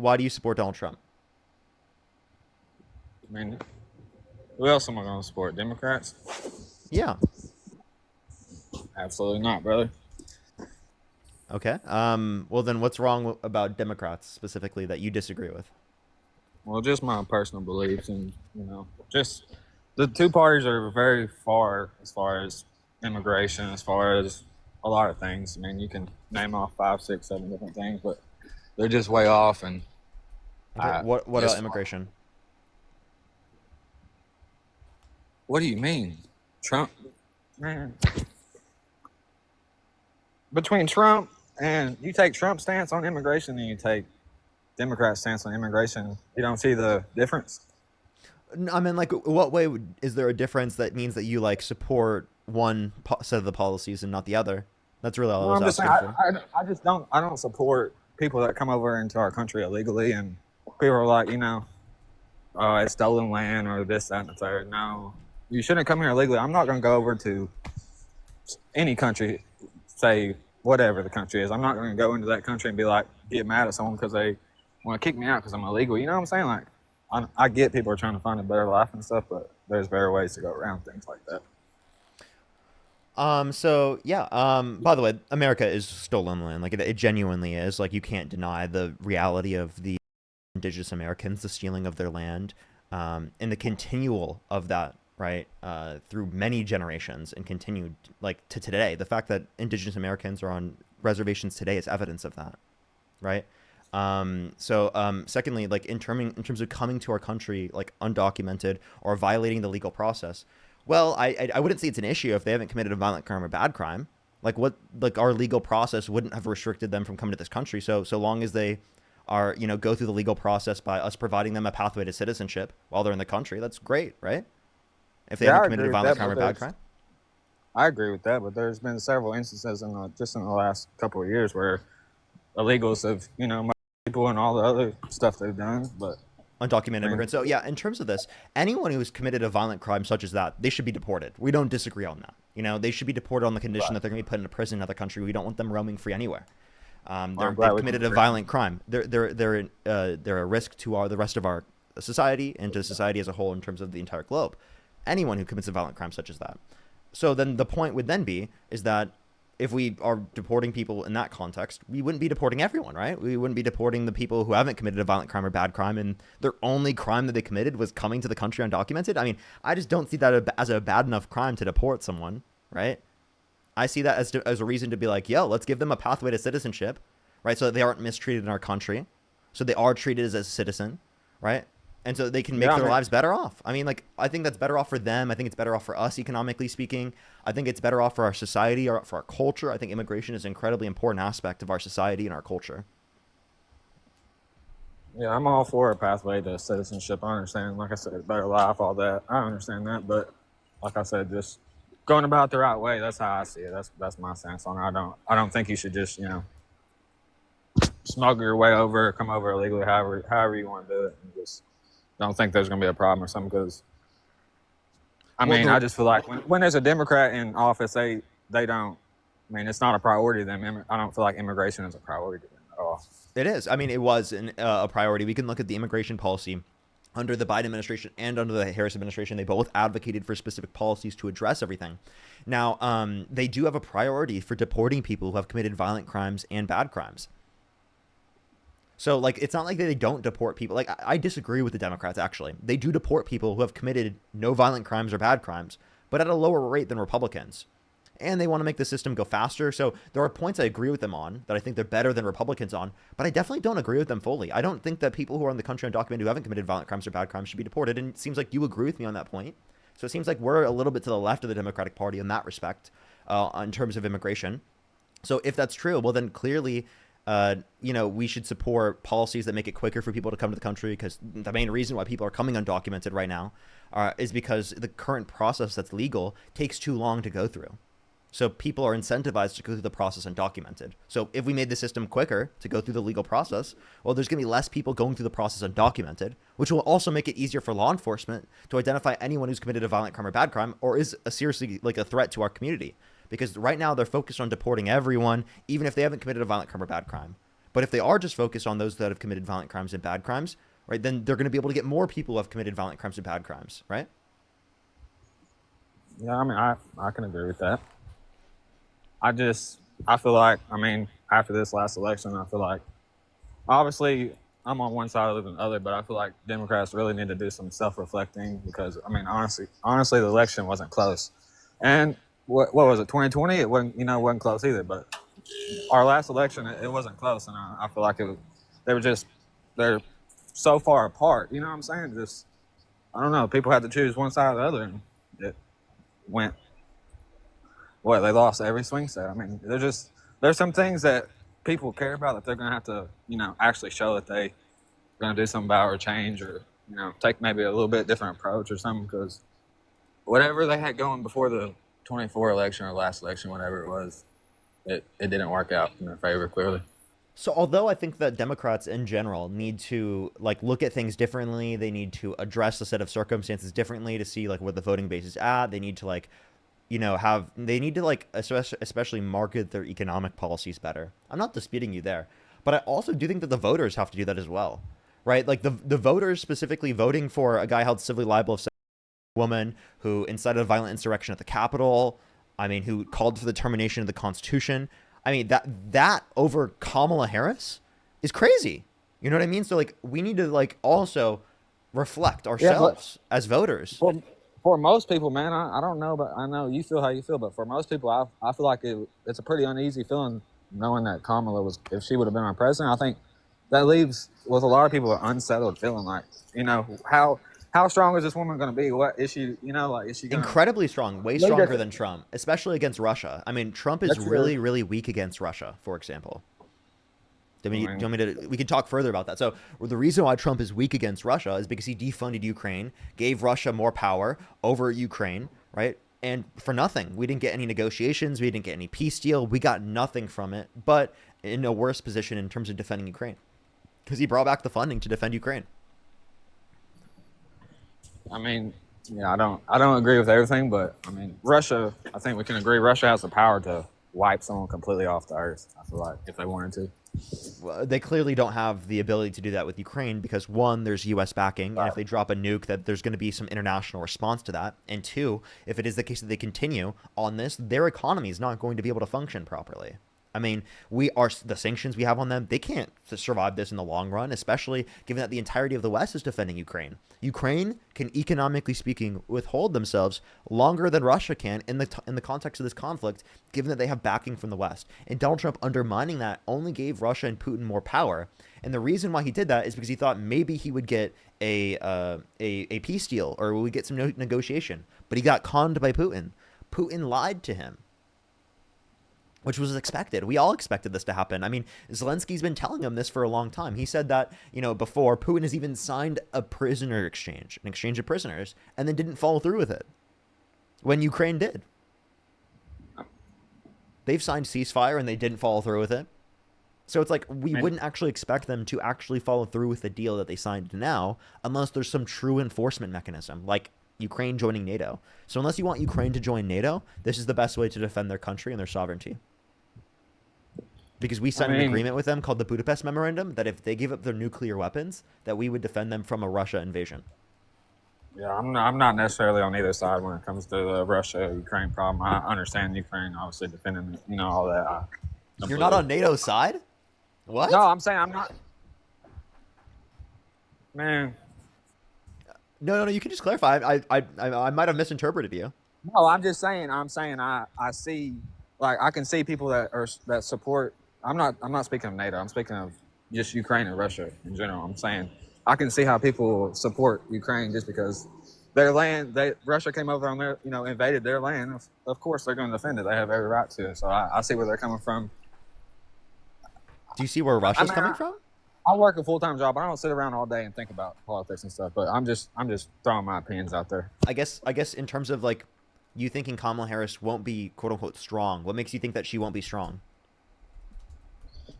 why do you support Donald Trump? I mean, who else am I going to support? Democrats? Yeah. Absolutely not, brother. Okay. Well, then what's wrong about Democrats specifically that you disagree with? Well, just my personal beliefs, and just the two parties are very far as far as immigration, as far as a lot of things. I mean, you can name off five, six, seven different things, but they're just way off. And Okay. I What about just, immigration? what do you mean, Trump? Man, between Trump and you take Trump's stance on immigration, and you take Democrat stance on immigration, you don't see the difference. I mean, like, what way is there a difference that means that you like support one set of the policies and not the other? That's really all I No, was I'm just saying. asking for. I just don't. I don't support people that come over into our country illegally, and people are like, it's stolen land or this, that, and the third. No, you shouldn't come here illegally. I'm not going to go over to any country, say whatever the country is. I'm not going to go into that country and be like, get mad at someone because they want to kick me out because I'm illegal. You know what I'm saying? Like, I get people are trying to find a better life and stuff, but there's better ways to go around things like that. So yeah, by the way, America is stolen land. Like it genuinely is. Like you can't deny the reality of the indigenous Americans, the stealing of their land, and the continual of that, right? Through many generations and continued like to today. The fact that indigenous Americans are on reservations today is evidence of that, right? Secondly, like in terms of coming to our country like undocumented or violating the legal process, well, I wouldn't say it's an issue if they haven't committed a violent crime or bad crime. Like our legal process wouldn't have restricted them from coming to this country. So long as they are, go through the legal process by us providing them a pathway to citizenship while they're in the country, that's great, right? If they Yeah, haven't I committed agree a with violent that, crime or bad crime. I agree with that, but there's been several instances just in the last couple of years where illegals have, people and all the other stuff they've done. But Undocumented I mean, immigrants. So yeah, in terms of this, anyone who has committed a violent crime such as that, they should be deported. We don't disagree on that. They should be deported on the condition right. that they're going to be put into prison in another country. We don't want them roaming free anywhere. Well, I'm glad They've we can committed a agree. violent crime. They're a risk to the rest of our society and to society as a whole in terms of the entire globe. Anyone who commits a violent crime such as that. So then the point would then be is that if we are deporting people in that context, we wouldn't be deporting everyone, right? We wouldn't be deporting the people who haven't committed a violent crime or bad crime, and their only crime that they committed was coming to the country undocumented. I mean, I just don't see that as a bad enough crime to deport someone, right? I see that as a reason to be like, yo, let's give them a pathway to citizenship, right? So that they aren't mistreated in our country, so they are treated as a citizen, right? And so they can make Yeah, I their mean, lives better off. I mean, like, I think that's better off for them. I think it's better off for us, economically speaking. I think it's better off for our society or for our culture. I think immigration is an incredibly important aspect of our society and our culture. yeah, I'm all for a pathway to citizenship. I understand, like I said, better life, all that. I understand that, but like I said, just going about the right way. That's how I see it. That's my stance on it. I don't think you should just smuggle your way over, come over illegally, however you want to do it, and just don't think there's going to be a problem or something. Because I Well, mean, I just feel like when there's a Democrat in office, they don't. I mean, it's not a priority to them. I don't feel like immigration is a priority to them at all. it is. I mean, it was a priority. We can look at the immigration policy under the Biden administration and under the Harris administration. They both advocated for specific policies to address everything. Now, they do have a priority for deporting people who have committed violent crimes and bad crimes. So, like, it's not like they don't deport people. Like, I disagree with the Democrats, actually. They do deport people who have committed no violent crimes or bad crimes, but at a lower rate than Republicans. And they want to make the system go faster. So there are points I agree with them on that I think they're better than Republicans on, but I definitely don't agree with them fully. I don't think that people who are in the country undocumented who haven't committed violent crimes or bad crimes should be deported. And it seems like you agree with me on that point. So it seems like we're a little bit to the left of the Democratic Party in that respect, in terms of immigration. So if that's true, well, then clearly, we should support policies that make it quicker for people to come to the country, because the main reason why people are coming undocumented right now is because the current process that's legal takes too long to go through. So people are incentivized to go through the process undocumented. So if we made the system quicker to go through the legal process, well, there's going to be less people going through the process undocumented, which will also make it easier for law enforcement to identify anyone who's committed a violent crime or bad crime or is seriously like a threat to our community. Because right now they're focused on deporting everyone, even if they haven't committed a violent crime or bad crime. But if they are just focused on those that have committed violent crimes and bad crimes, right, then they're going to be able to get more people who have committed violent crimes and bad crimes, right? Yeah, I mean, I can agree with that. I feel like, I mean, after this last election, I feel like, obviously, I'm on one side other than the other, but I feel like Democrats really need to do some self-reflecting because, I mean, honestly, the election wasn't close. And what was it, 2020? It wasn't close either. But our last election, it wasn't close, and I feel like they're so far apart. You know what I'm saying? Just, I don't know. People had to choose one side or the other, and it went. They lost every swing set. I mean, there's some things that people care about that they're gonna have to, actually show that they're gonna do something about or change or, take maybe a little bit different approach or something, because whatever they had going before the 24 election or last election, whatever it was, it didn't work out in their favor, clearly. So although I think that Democrats in general need to like look at things differently, they need to address a set of circumstances differently to see like where the voting base is at. They need to like, they need to like especially market their economic policies better. I'm not disputing you there, but I also do think that the voters have to do that as well, right? Like the voters specifically voting for a guy held civilly liable of a woman who incited a violent insurrection at the Capitol. I mean, who called for the termination of the Constitution. I mean, that over Kamala Harris is crazy. You know what I mean? So like we need to like also reflect ourselves as voters. For most people, man, I don't know, but I know you feel how you feel. But for most people, I feel like it's a pretty uneasy feeling knowing that Kamala if she would have been our president. I think that leaves with a lot of people an unsettled feeling like, how strong is this woman going to be? What is she, is she gonna, incredibly strong, way stronger than Trump, especially against Russia. I mean, Trump is really, really weak against Russia, for example. We can talk further about that. So the reason why Trump is weak against Russia is because he defunded Ukraine, gave Russia more power over Ukraine, right? And for nothing. We didn't get any negotiations. We didn't get any peace deal. We got nothing from it, but in a worse position in terms of defending Ukraine because he brought back the funding to defend Ukraine. I mean, yeah, I don't agree with everything, but I mean, Russia, I think we can agree Russia has the power to wipe someone completely off the earth, I feel like, if they wanted to. Well, they clearly don't have the ability to do that with Ukraine because one, there's U.S. backing, and if they drop a nuke, that there's going to be some international response to that. And two, if it is the case that they continue on this, their economy is not going to be able to function properly. I mean, the sanctions we have on them, they can't survive this in the long run, especially given that the entirety of the West is defending Ukraine. Ukraine can, economically speaking, withhold themselves longer than Russia can in the context of this conflict, given that they have backing from the West. And Donald Trump undermining that only gave Russia and Putin more power. And the reason why he did that is because he thought maybe he would get a peace deal or we would get some negotiation. But he got conned by Putin. Putin lied to him, which was expected. We all expected this to happen. I mean, Zelensky's been telling him this for a long time. He said that, before Putin has even signed an exchange of prisoners, and then didn't follow through with it when Ukraine did. They've signed ceasefire and they didn't follow through with it. So it's like we wouldn't actually expect them to actually follow through with the deal that they signed now unless there's some true enforcement mechanism, like Ukraine joining NATO. So unless you want Ukraine to join NATO, this is the best way to defend their country and their sovereignty. Because we signed an agreement with them called the Budapest Memorandum that if they give up their nuclear weapons, that we would defend them from a Russia invasion. Yeah, I'm not necessarily on either side when it comes to the Russia-Ukraine problem. I understand Ukraine obviously defending, all that. You're not on NATO's side? What? No, I'm saying I'm not. Man. No, you can just clarify. I might have misinterpreted you. No, I'm just saying. I see, like, I can see people that support. I'm not speaking of NATO. I'm speaking of just Ukraine and Russia in general. I'm saying I can see how people support Ukraine just because their land. Russia came over on their, invaded their land. Of course, they're going to defend it. They have every right to. So I see where they're coming from. Do you see where Russia's coming from? I work a full-time job. I don't sit around all day and think about politics and stuff. But I'm just throwing my opinions out there. I guess in terms of like you thinking Kamala Harris won't be quote unquote strong, what makes you think that she won't be strong?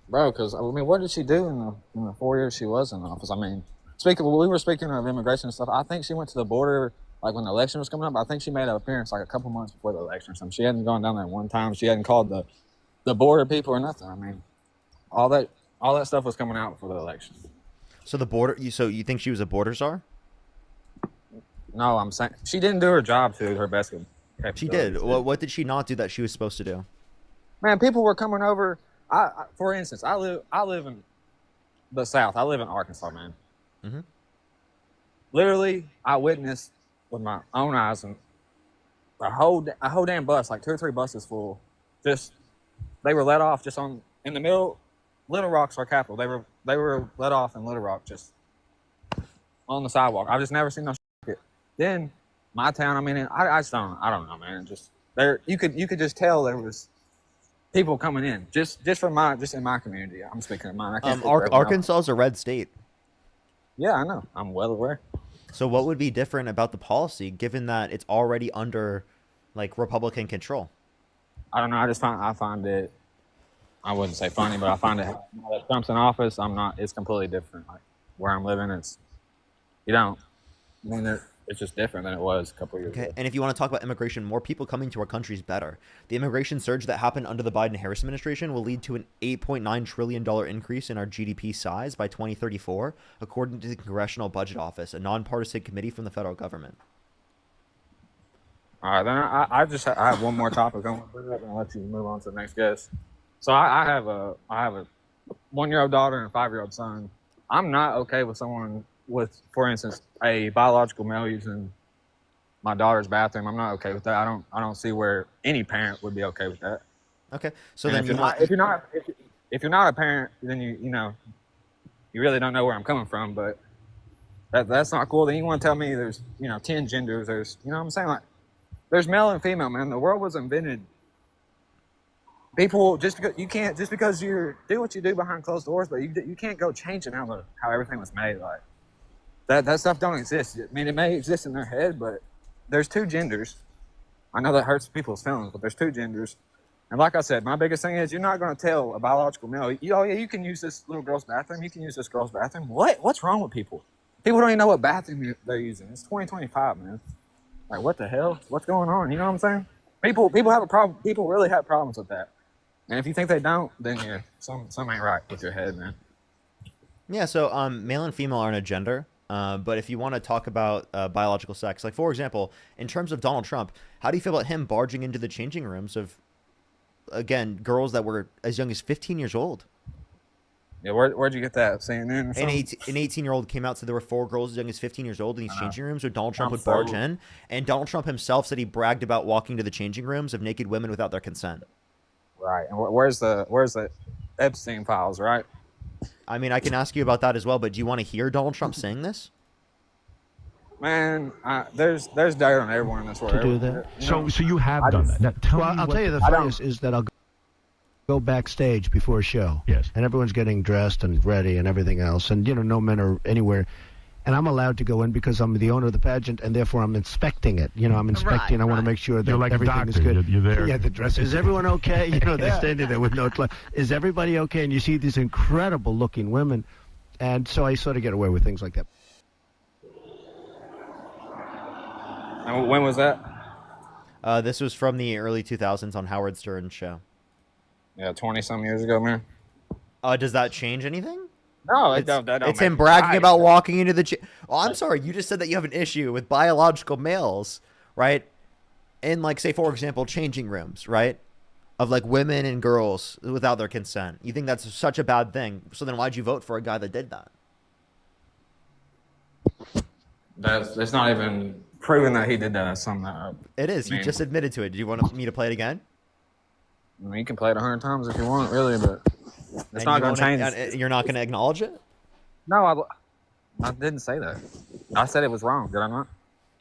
Bro, because what did she do in the 4 years she was in office? I mean, we were speaking of immigration and stuff. I think she went to the border like when the election was coming up. I think she made an appearance like a couple months before the election or something. She hadn't gone down there one time. She hadn't called the border people or nothing. I mean, all that All that stuff was coming out for the election. So so you think she was a border czar? No, I'm saying she didn't do her job to her best She did. capabilities. What did she not do that she was supposed to do? Man, people were coming over. For instance, I live in the South. I live in Arkansas, man. Mm-hmm. Literally, I witnessed with my own eyes and a whole damn bus, like 2 or 3 buses full. Just they were let off just in the middle. Little Rock's our capital. They were let off in Little Rock just on the sidewalk. I've just never seen no shit. Then my town. I mean, I don't know, man. Just there, you could just tell there was people coming in just in my community. I'm speaking of mine. I can't speak for everyone else. Arkansas is a red state. Yeah, I know. I'm well aware. So what would be different about the policy, given that it's already under, like, Republican control? I don't know. I find it. I wouldn't say funny, but I find it. Now that Trump's in office, it's completely different. Like where I'm living, it's just different than it was a couple of years ago. Okay, and if you want to talk about immigration, more people coming to our country is better. The immigration surge that happened under the Biden-Harris administration will lead to an $8.9 trillion increase in our GDP size by 2034, according to the Congressional Budget Office, a nonpartisan committee from the federal government. All right, then I have one more topic I want to bring up, and I'll let you move on to the next guest. So I have a 1-year-old daughter and a 5-year-old son. I'm not okay with someone with, for instance, a biological male using my daughter's bathroom. I'm not okay with that. I don't see where any parent would be okay with that. Okay, so And then if you're not a parent, then you really don't know where I'm coming from. But that's not cool. Then you want to tell me there's 10 genders. There's what I'm saying, like there's male and female, man. The world was invented. People you can't just because you do what you do behind closed doors, but you can't go changing how everything was made. Like that stuff don't exist. I mean, it may exist in their head, but there's 2 genders. I know that hurts people's feelings, but there's 2 genders. And like I said, my biggest thing is you're not going to tell a biological male, you can use this little girl's bathroom. You can use this girl's bathroom. What's wrong with people? People don't even know what bathroom they're using. It's 2025, man. Like, what the hell? What's going on? You know what I'm saying? People have a problem. People really have problems with that. And if you think they don't, then yeah, some ain't right with your head, man. Yeah, so male and female aren't a gender. But if you want to talk about biological sex, like, for example, in terms of Donald Trump, how do you feel about him barging into the changing rooms of, again, girls that were as young as 15 years old? Yeah, where'd you get that? CNN or something? An 18-year-old came out, said there were 4 girls as young as 15 years old in these changing rooms where Donald Trump would barge in. And Donald Trump himself said he bragged about walking to the changing rooms of naked women without their consent. Right. And where's the Epstein files, right? I mean, I can ask you about that as well, but do you want to hear Donald Trump saying this? Man, there's dirt on everyone in this world. To do that. So you have done that. Now, I'll tell you the funniest is that I'll go backstage before a show. Yes. And everyone's getting dressed and ready and everything else. And, no men are anywhere. And I'm allowed to go in because I'm the owner of the pageant, and therefore I'm inspecting it. I'm inspecting. Right, I want to make sure that like everything is good. You're there. Yeah, the dress. Is everyone okay? They're standing there with no clothes. Is everybody okay? And you see these incredible-looking women. And so I sort of get away with things like that. And when was that? This was from the early 2000s on Howard Stern's show. Yeah, 20-some years ago, man. Does that change anything? No, it's him bragging about walking into the... I'm sorry, you just said that you have an issue with biological males, right? In, like, say, for example, changing rooms, right? Of, like, women and girls without their consent. You think that's such a bad thing. So then why'd you vote for a guy that did that? That's not even proven that he did that. That's something it is. He just admitted to it. Do you want me to play it again? I mean, you can play it 100 times if you want, really, but it's not going to change. You're not going to acknowledge it? No, I didn't say that. I said it was wrong. Did I not?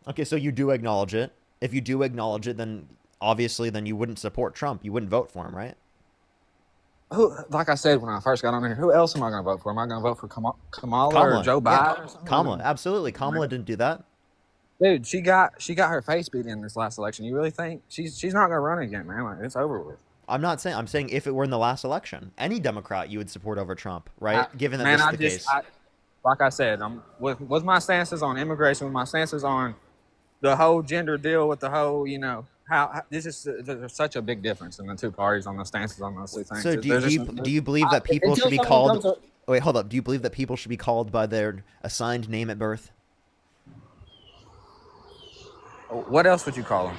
Okay, so you do acknowledge it. If you do acknowledge it, then obviously you wouldn't support Trump. You wouldn't vote for him, right? Like I said when I first got on here, who else am I going to vote for? Am I going to vote for Kamala or Joe Biden? Or something? Kamala, absolutely. Kamala didn't do that. Dude, she got her face beat in this last election. You really think she's not going to run again, man? Like, it's over with. I'm saying if it were in the last election, any Democrat you would support over Trump, right? Given that this is the case. Like I said, with my stances on immigration, with my stances on the whole gender deal, with the whole, this is there's such a big difference in the two parties on the stances on those two things. So do you believe that people should be called? Wait, hold up. Do you believe that people should be called by their assigned name at birth? What else would you call him?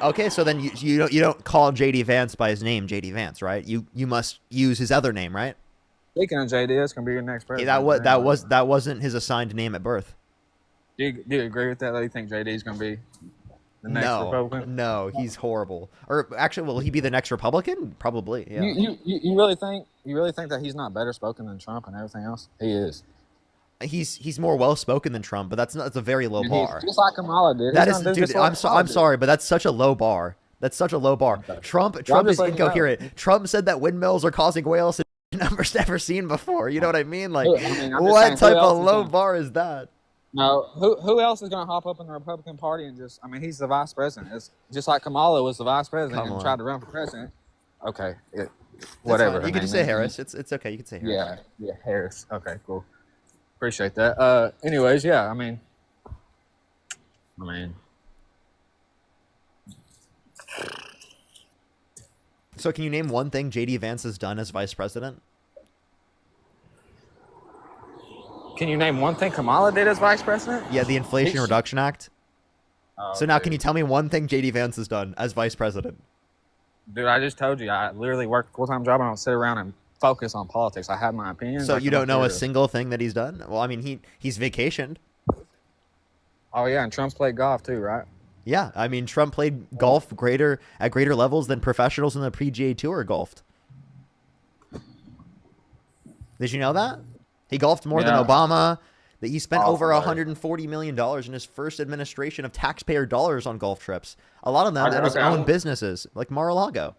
Okay, so then you don't call JD Vance by his name, JD Vance, right? You must use his other name, right? Speaking of JD, it's gonna be your next president. That wasn't his assigned name at birth. Do you agree with that? Do you think JD is gonna be the next Republican? No, he's horrible. Or actually, will he be the next Republican? Probably. Yeah. You really think that he's not better spoken than Trump and everything else? He is. He's more well spoken than Trump, but that's a very low bar. Just like Kamala did. That is, dude. I'm sorry, but that's such a low bar. That's such a low bar. Okay. Trump is incoherent. Trump said that windmills are causing whales in numbers never seen before. You know what I mean? Like, what type of low bar is that? No, who else is going to hop up in the Republican Party and just? I mean, he's the vice president. It's just like Kamala was the vice president and tried to run for president. Okay, whatever. You can just say Harris. It's okay. You can say Harris. Yeah, Harris. Okay, cool. Appreciate that. Anyways, yeah, I mean. So can you name one thing JD Vance has done as vice president? Can you name one thing Kamala did as vice president? Yeah, the Inflation Reduction Act. Oh, so now can you tell me one thing JD Vance has done as vice president? Dude, I just told you. I literally work a full-time job. I don't sit around and focus on politics. I have my opinions. So you don't know a single thing that he's done? Well, I mean, he's vacationed. Oh, yeah, and Trump's played golf too, right? Yeah, I mean, Trump played golf at greater levels than professionals in the PGA Tour golfed. Did you know that? He golfed more than Obama. That he spent over $140 million in his first administration of taxpayer dollars on golf trips. A lot of them at his own businesses, like Mar-a-Lago.